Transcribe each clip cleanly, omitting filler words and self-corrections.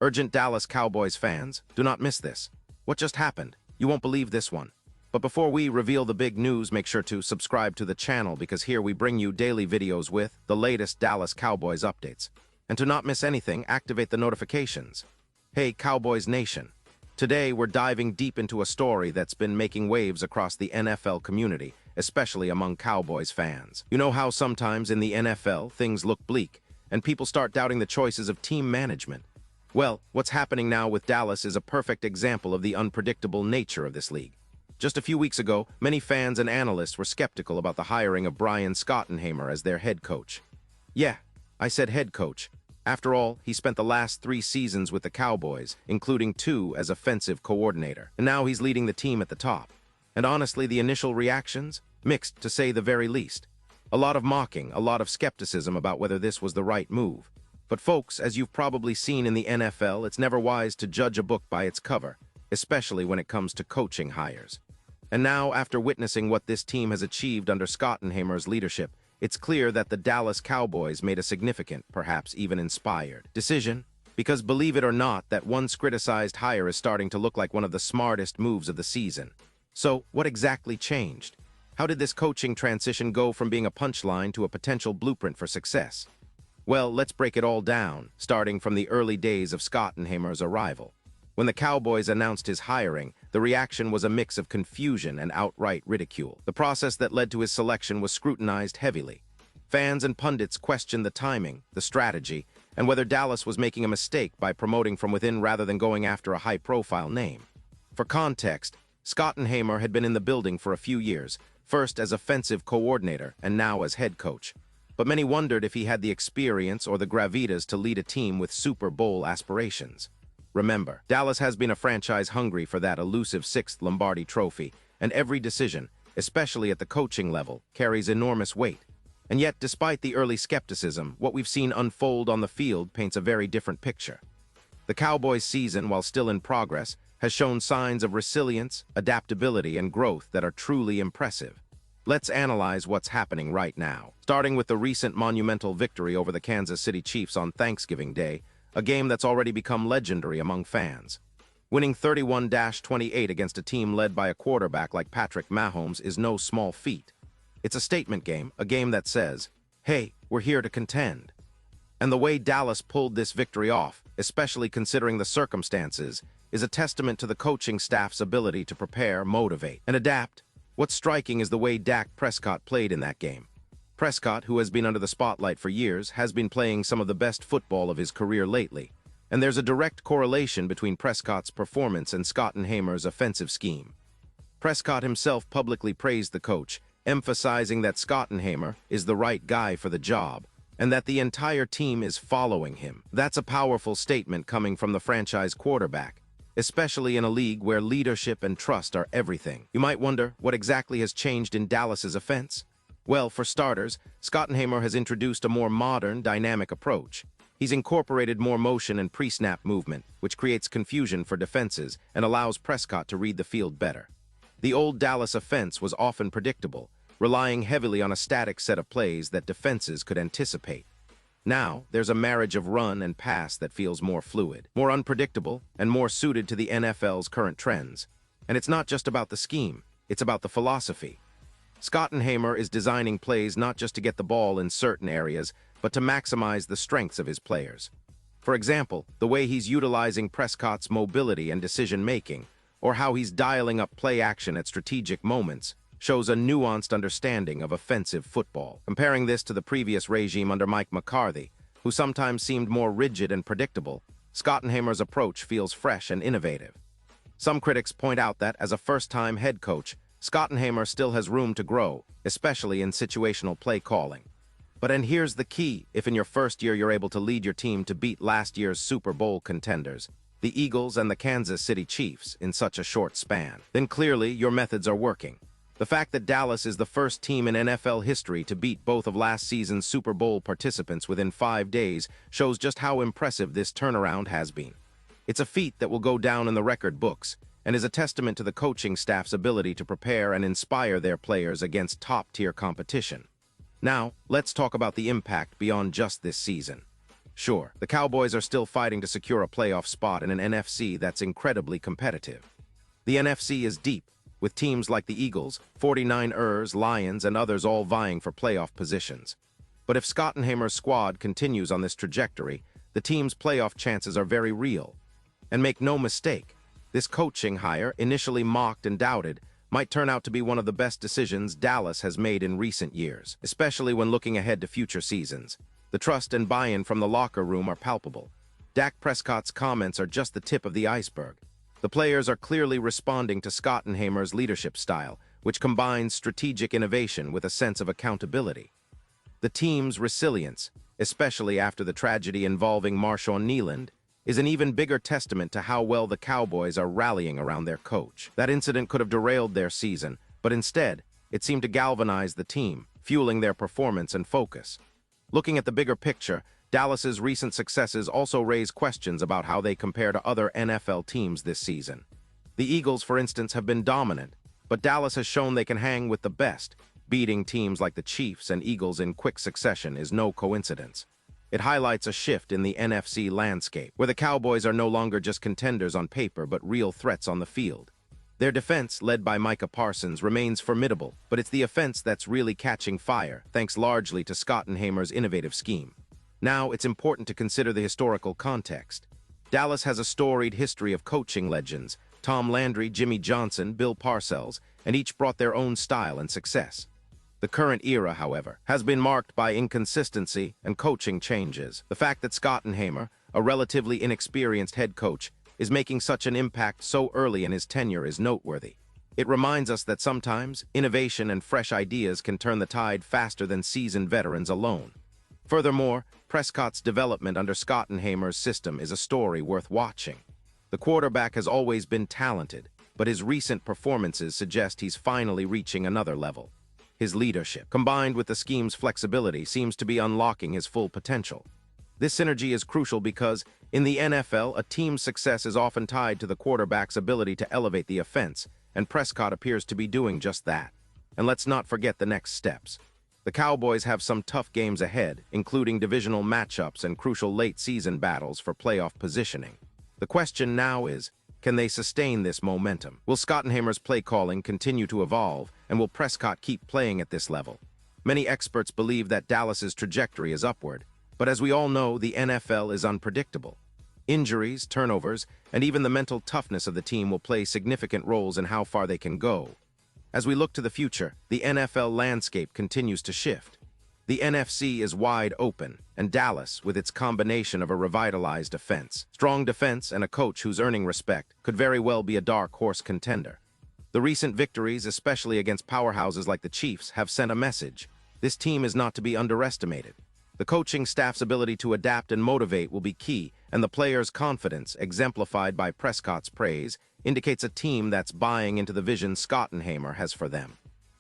Urgent Dallas Cowboys fans, do not miss this. What just happened? You won't believe this one. But before we reveal the big news, make sure to subscribe to the channel because here we bring you daily videos with the latest Dallas Cowboys updates. And to not miss anything, activate the notifications. Hey Cowboys Nation. Today we're diving deep into a story that's been making waves across the NFL community, especially among Cowboys fans. You know how sometimes in the NFL things look bleak, and people start doubting the choices of team management. Well, what's happening now with Dallas is a perfect example of the unpredictable nature of this league. Just a few weeks ago, many fans and analysts were skeptical about the hiring of Brian Schottenheimer as their head coach. Yeah, I said head coach. After all, he spent the last 3 seasons with the Cowboys, including 2 as offensive coordinator. And now he's leading the team at the top. And honestly, the initial reactions? Mixed, to say the very least. A lot of mocking, a lot of skepticism about whether this was the right move. But folks, as you've probably seen in the NFL, it's never wise to judge a book by its cover, especially when it comes to coaching hires. And now, after witnessing what this team has achieved under Schottenheimer's leadership, it's clear that the Dallas Cowboys made a significant, perhaps even inspired, decision, because believe it or not, that once criticized hire is starting to look like one of the smartest moves of the season. So, what exactly changed? How did this coaching transition go from being a punchline to a potential blueprint for success? Well, let's break it all down, starting from the early days of Schottenheimer's arrival. When the Cowboys announced his hiring, the reaction was a mix of confusion and outright ridicule. The process that led to his selection was scrutinized heavily. Fans and pundits questioned the timing, the strategy, and whether Dallas was making a mistake by promoting from within rather than going after a high-profile name. For context, Schottenheimer had been in the building for a few years, first as offensive coordinator and now as head coach. But many wondered if he had the experience or the gravitas to lead a team with Super Bowl aspirations. Remember, Dallas has been a franchise hungry for that elusive 6th Lombardi trophy, and every decision, especially at the coaching level, carries enormous weight. And yet, despite the early skepticism, what we've seen unfold on the field paints a very different picture. The Cowboys' season, while still in progress, has shown signs of resilience, adaptability, and growth that are truly impressive. Let's analyze what's happening right now, starting with the recent monumental victory over the Kansas City Chiefs on Thanksgiving Day, a game that's already become legendary among fans. Winning 31-28 against a team led by a quarterback like Patrick Mahomes is no small feat. It's a statement game, a game that says, hey, we're here to contend. And the way Dallas pulled this victory off, especially considering the circumstances, is a testament to the coaching staff's ability to prepare, motivate, and adapt. What's striking is the way Dak Prescott played in that game. Prescott, who has been under the spotlight for years, has been playing some of the best football of his career lately. And there's a direct correlation between Prescott's performance and Schottenheimer's offensive scheme. Prescott himself publicly praised the coach, emphasizing that Schottenheimer is the right guy for the job, and that the entire team is following him. That's a powerful statement coming from the franchise quarterback, especially in a league where leadership and trust are everything. You might wonder what exactly has changed in Dallas's offense? Well, for starters, Schottenheimer has introduced a more modern, dynamic approach. He's incorporated more motion and pre-snap movement, which creates confusion for defenses and allows Prescott to read the field better. The old Dallas offense was often predictable, relying heavily on a static set of plays that defenses could anticipate. Now, there's a marriage of run and pass that feels more fluid, more unpredictable, and more suited to the NFL's current trends. And it's not just about the scheme, it's about the philosophy. Schottenheimer is designing plays not just to get the ball in certain areas, but to maximize the strengths of his players. For example, the way he's utilizing Prescott's mobility and decision-making, or how he's dialing up play action at strategic moments, shows a nuanced understanding of offensive football. Comparing this to the previous regime under Mike McCarthy, who sometimes seemed more rigid and predictable, Schottenheimer's approach feels fresh and innovative. Some critics point out that, as a first-time head coach, Schottenheimer still has room to grow, especially in situational play calling. And here's the key: if in your first year you're able to lead your team to beat last year's Super Bowl contenders, the Eagles and the Kansas City Chiefs, in such a short span, then clearly your methods are working. The fact that Dallas is the first team in NFL history to beat both of last season's Super Bowl participants within 5 days shows just how impressive this turnaround has been. It's a feat that will go down in the record books, and is a testament to the coaching staff's ability to prepare and inspire their players against top-tier competition. Now, let's talk about the impact beyond just this season. Sure, the Cowboys are still fighting to secure a playoff spot in an NFC that's incredibly competitive. The NFC is deep, with teams like the Eagles, 49ers, Lions, and others all vying for playoff positions. But if Schottenheimer's squad continues on this trajectory, the team's playoff chances are very real. And make no mistake, this coaching hire, initially mocked and doubted, might turn out to be one of the best decisions Dallas has made in recent years, especially when looking ahead to future seasons. The trust and buy-in from the locker room are palpable. Dak Prescott's comments are just the tip of the iceberg. The players are clearly responding to Schottenheimer's leadership style, which combines strategic innovation with a sense of accountability. The team's resilience, especially after the tragedy involving Marshawn Kneyland, is an even bigger testament to how well the Cowboys are rallying around their coach. That incident could have derailed their season, but instead, it seemed to galvanize the team, fueling their performance and focus. Looking at the bigger picture, Dallas's recent successes also raise questions about how they compare to other NFL teams this season. The Eagles, for instance, have been dominant, but Dallas has shown they can hang with the best. Beating teams like the Chiefs and Eagles in quick succession is no coincidence. It highlights a shift in the NFC landscape, where the Cowboys are no longer just contenders on paper but real threats on the field. Their defense, led by Micah Parsons, remains formidable, but it's the offense that's really catching fire, thanks largely to Schottenheimer's innovative scheme. Now, it's important to consider the historical context. Dallas has a storied history of coaching legends: Tom Landry, Jimmy Johnson, Bill Parcells, and each brought their own style and success. The current era, however, has been marked by inconsistency and coaching changes. The fact that Schottenheimer, a relatively inexperienced head coach, is making such an impact so early in his tenure is noteworthy. It reminds us that sometimes innovation and fresh ideas can turn the tide faster than seasoned veterans alone. Furthermore, Prescott's development under Schottenheimer's system is a story worth watching. The quarterback has always been talented, but his recent performances suggest he's finally reaching another level. His leadership, combined with the scheme's flexibility, seems to be unlocking his full potential. This synergy is crucial because, in the NFL, a team's success is often tied to the quarterback's ability to elevate the offense, and Prescott appears to be doing just that. And let's not forget the next steps. The Cowboys have some tough games ahead, including divisional matchups and crucial late-season battles for playoff positioning. The question now is, can they sustain this momentum? Will Schottenheimer's play calling continue to evolve, and will Prescott keep playing at this level? Many experts believe that Dallas's trajectory is upward, but as we all know, the NFL is unpredictable. Injuries, turnovers, and even the mental toughness of the team will play significant roles in how far they can go. As we look to the future, the NFL landscape continues to shift. The NFC is wide open, and Dallas, with its combination of a revitalized offense, strong defense, and a coach who's earning respect, could very well be a dark horse contender. The recent victories, especially against powerhouses like the Chiefs, have sent a message. This team is not to be underestimated. The coaching staff's ability to adapt and motivate will be key, and the players' confidence, exemplified by Prescott's praise, indicates a team that's buying into the vision Schottenheimer has for them.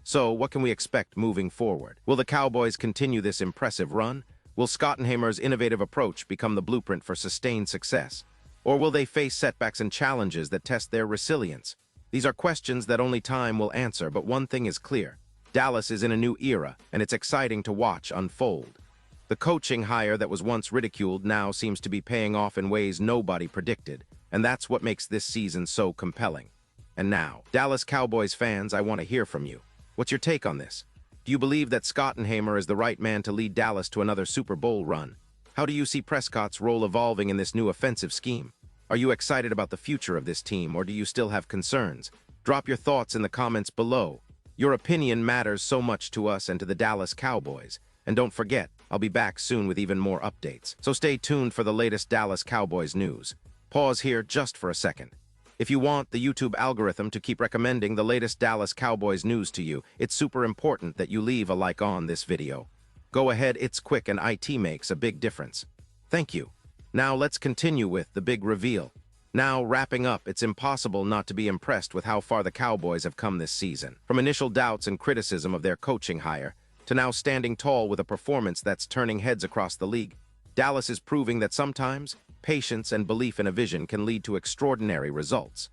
So, what can we expect moving forward? Will the Cowboys continue this impressive run? Will Schottenheimer's innovative approach become the blueprint for sustained success? Or will they face setbacks and challenges that test their resilience? These are questions that only time will answer, but one thing is clear. Dallas is in a new era, and it's exciting to watch unfold. The coaching hire that was once ridiculed now seems to be paying off in ways nobody predicted, and that's what makes this season so compelling. And now, Dallas Cowboys fans, I want to hear from you. What's your take on this? Do you believe that Schottenheimer is the right man to lead Dallas to another Super Bowl run? How do you see Prescott's role evolving in this new offensive scheme? Are you excited about the future of this team, or do you still have concerns? Drop your thoughts in the comments below. Your opinion matters so much to us and to the Dallas Cowboys. And don't forget, I'll be back soon with even more updates. So stay tuned for the latest Dallas Cowboys news. Pause here just for a second. If you want the YouTube algorithm to keep recommending the latest Dallas Cowboys news to you, it's super important that you leave a like on this video. Go ahead, it's quick and IT makes a big difference. Thank you. Now let's continue with the big reveal. Now, wrapping up, it's impossible not to be impressed with how far the Cowboys have come this season. From initial doubts and criticism of their coaching hire, to now standing tall with a performance that's turning heads across the league, Dallas is proving that sometimes patience and belief in a vision can lead to extraordinary results.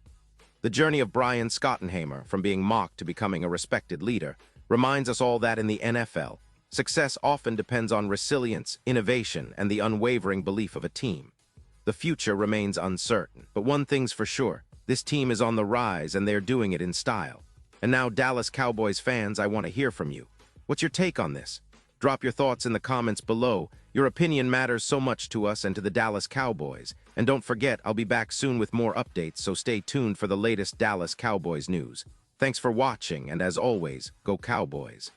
The journey of Brian Schottenheimer, from being mocked to becoming a respected leader, reminds us all that in the NFL, Success often depends on resilience, innovation, and the unwavering belief of a team. The future remains uncertain, but one thing's for sure. This team is on the rise, and they're doing it in style. And now, Dallas Cowboys fans, I want to hear from you. What's your take on this? Drop your thoughts in the comments below. Your opinion matters so much to us and to the Dallas Cowboys. And don't forget, I'll be back soon with more updates, so stay tuned for the latest Dallas Cowboys news. Thanks for watching, and as always, go Cowboys.